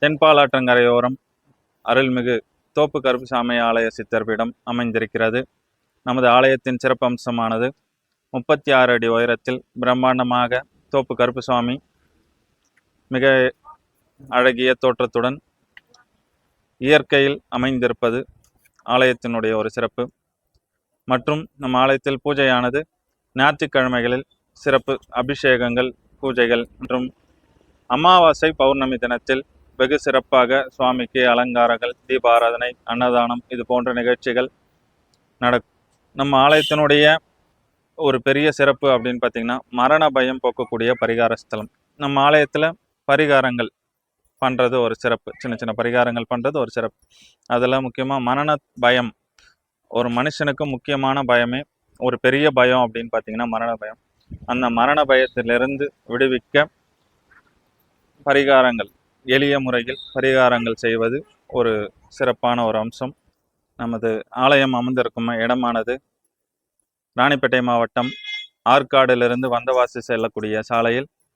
தென்பாலாற்றங்கரையோரம் அருள்மிகு தோப்பு கருப்புசாமி ஆலய சித்தர்பீடம் அமைந்திருக்கிறது. நமது ஆலயத்தின் சிறப்பம்சமானது 36 அடி உயரத்தில் பிரம்மாண்டமாக தோப்பு கருப்புசாமி மிக அழகிய தோற்றத்துடன் இயற்கையில் அமைந்திருப்பது ஆலயத்தினுடைய ஒரு சிறப்பு. மற்றும் நம் ஆலயத்தில் பூஜையானது ஞாயிற்றுக்கிழமைகளில் சிறப்பு அபிஷேகங்கள், பூஜைகள் மற்றும் அமாவாசை பௌர்ணமி தினத்தில் வெகு சிறப்பாக சுவாமிக்கு அலங்காரங்கள், தீபாராதனை, அன்னதானம் இது போன்ற நிகழ்ச்சிகள் நடக்கும். நம்ம ஆலயத்தினுடைய ஒரு பெரிய சிறப்பு அப்படின்னு பார்த்தீங்கன்னா, மரண பயம் போக்கக்கூடிய பரிகார ஸ்தலம். நம்ம ஆலயத்தில் பரிகாரங்கள் பண்ணுறது ஒரு சிறப்பு. சின்ன சின்ன பரிகாரங்கள் பண்ணுறது ஒரு சிறப்பு. அதில் முக்கியமாக மரண பயம். ஒரு மனுஷனுக்கு முக்கியமான பயமே ஒரு பெரிய பயம் அப்படின்னு பார்த்தீங்கன்னா மரண பயம். அந்த மரண பயத்திலிருந்து விடுவிக்க பரிகாரங்கள், எளிய முறையில் பரிகாரங்கள் செய்வது ஒரு சிறப்பான ஒரு அம்சம். நமது ஆலயம் அமர்ந்திருக்கும் இடமானது ராணிப்பேட்டை மாவட்டம் ஆற்காடிலிருந்து வந்தவாசி செல்லக்கூடிய சாலையில்